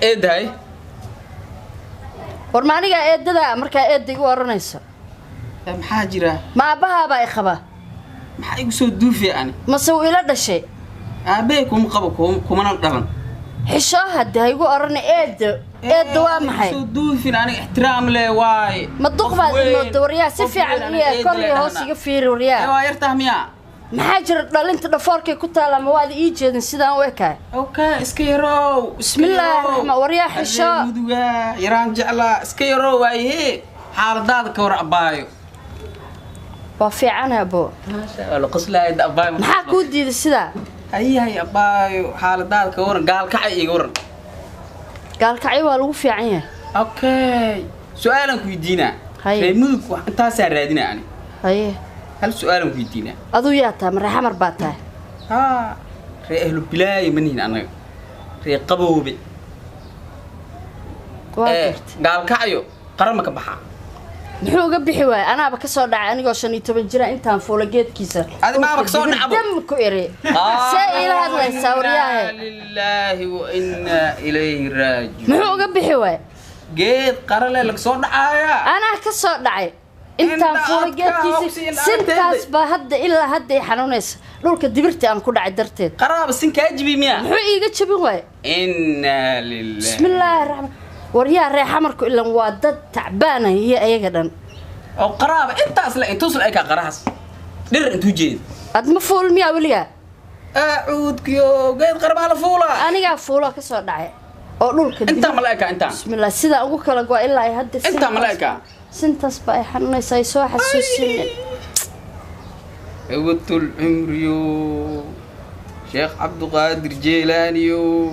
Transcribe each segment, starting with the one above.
إيه ده ورمانيga eedada marka eedigu oranayso maxaa jira ma abaha ba ikhaba maxaa igu soo duufay ani ma soo ila dhashay aabe kuma qabo kuma dhalan xisho haday igu oran eedo waa maxay soo duufin ani ixtiraam leh waay ma duqbaad imo dawriya si fiican iyo kolay hoos iga fiiriya waa yartaa miya maxaa jira dhalinta dhafoorkay ku taala ma waad ii jeedin sidaan u ekaay okay iska yarow bismillaah rahmaan wariya xisho muduga yaraan jecla iska yarow waayee xaaladaada ka war abaayo waa fiican abo maasha Allah qoslaayda abaayo maxaa ku diiday sida hay abaayo xaaladaada ka war gaalkacay iga waran gaalkacay waa lagu fiican yahay okay su'aalan ku weydiina hay mudug wax intaas raadinaa ani hay هل سؤال مفيدينا؟ أدو ياتا من رحمر باتا ها رأيه البلاي منين أنا رأي قبوبي قال كعيو قرمك بحا نحو قبل حواي أنا بكسر دع أنا قاشن يتبجرا أنت فولجيت كيسر هذا ما بكسر نعبو دم كويري سائل هذا يساورياه لله وإنا إليه راجعون نحو قبل حواي جيت قرر لك صور دعايا أنا كسر دعي أنت فولجيت كيسر سنتاس بهد إلا هد حنونس لولك دبرتي أنا كل عدرتي قراب السن كاجبي ميا نحو إيجا تشبي إنا لله بسم الله الرحمن وريا ريح حمرك إلا موادد تعبانة هي أيقدر أو قرابة أنت أصلا أنت توصل أيك قراص در أنت جيد أدم فول ميا وليا أعود كيو قيد قرب على فولا أنا قاعد فولا كسر دعي أقول لك أنت ملاك أنت بسم الله سيدا أقول لك إلا يهدي أنت ملاك سنتس بقى حنوني سايسوا حسوسين عودت العمريو شيخ عبد القادر جيلانيو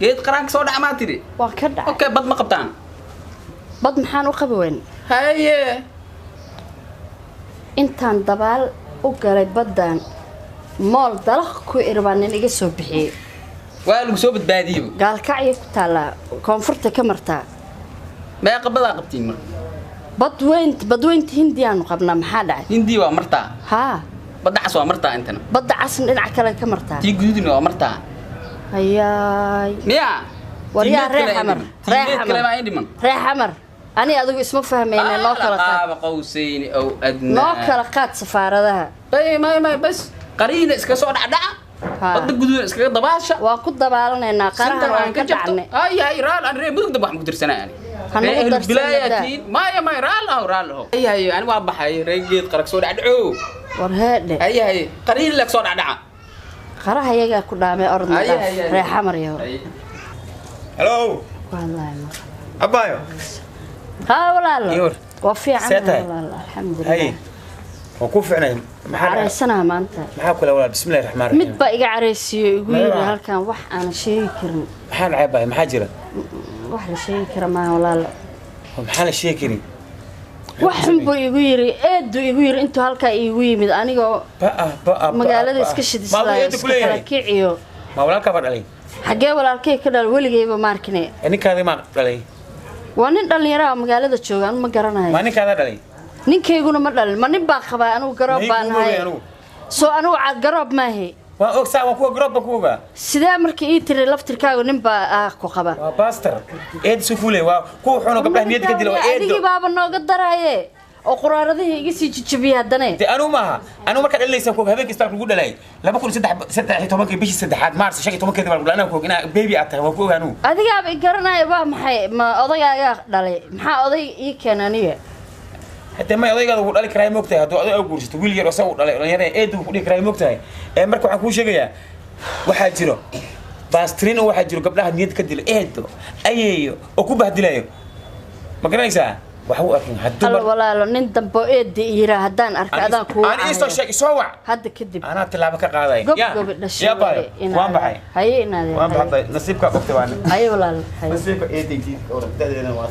قيد قرانك صودا ما تري وكدع اوكي بد ما قبطان بد محان وقبوين هاي انتان دبال وقالي بدان مول دلق كو إربان إني سو بحي والو سو بدباديو قال كعي كتالا كونفورتا كمرتا ما قبضها قبتين مر بدوينت هنديان قبنا محادا هندي ومرتا ها بدعس ومرتا انتنا بدعس إنع كلا كمرتا تي جدودن ومرتا هياي ميا وريا ريح حمر ريح حمر أنا أدوق اسمه فهمين نوكل قاب قوسين أو أدنى نوكل قات سفارة أي ما بس قرينة إسكا صور عدا بدك جدود إسكا ضباشة وأكون ضبالنا إن قرها وأنا كجعني أي رال أنا بدك ضبح مقدر سنة يعني البلاياتين ما رال أي أنا وابح هاي رجيت قرك صور عدعو ورهاد أي قرين لك صور عدا قرها يجا كلها ما أرض ريح حمر يا هلو والله أبايو ها ولا لا يور وفي عنا والله الحمد لله هاي وكوف عنا عريسنا ما أنت محاك ولا بسم الله الرحمن الرحيم مد بقى عريسي يقول هل كان وح أنا شيء كرم محل عيبة محاجرة وح شيء كرم ولا لا محل شيء كريم waxan buu igu yiri eedu igu yiri intuu halka igu yimid aniga magaalada iska shidisay kala kiciyo ma walaalka baa dhalay xagee walaalkay ka dhal waligeyba markine ninkaadi ma dhalay waa nin dhalinyaro ah magaalada jooga aan ma garanayo ma ninkaada dhalay ninkayguna ma dhalin ma nin baa qabaa anigu garoob baan ahay soo anigu cad garoob ma ahay waa ogsaa waa kuwa garoob ba kuwa sidee markii ii tiri laftirkaagu nin baa ku qaba waa pastor eed sufule waa kuwa xuno gabdhaha niyad ka dilo eed adigi baaba nooga daraaye oo quraaradii iga sii jijibiya hadana anu marka dhalaysan ku habeenkii isbitaal ugu dhalay 2013 bishii saddexaad maars 15 baan dhalanaa ku ina baby aad tahay waa ku ogaanu adiga ba garanay waa maxay ma odagaaga dhalay maxaa oday ii keenaniye hatta ma odaygaadu ku dhali karay moogtahay haduu oday oo guursato wiil yar oo saw dhalay dhalinyarada eed ku dhigi karay moogtahay marka waxaan ku sheegayaa waxa jiro bastrin oo waxa jiro gabdhaha niyad ka dilo eedo ayeeyo oo ku bahdilayo ma garanaysaa waxa uu arkin haduu walaalo nin dambo eedi yira hadaan arka adaan ku aan isto sheeg soo wac hadda kadib ana tilaabo ka qaaday ya baa waan baxay haye inaad waan baxay nasiibka qofta waan haye walaalo nasiibka eedi oo dadena waa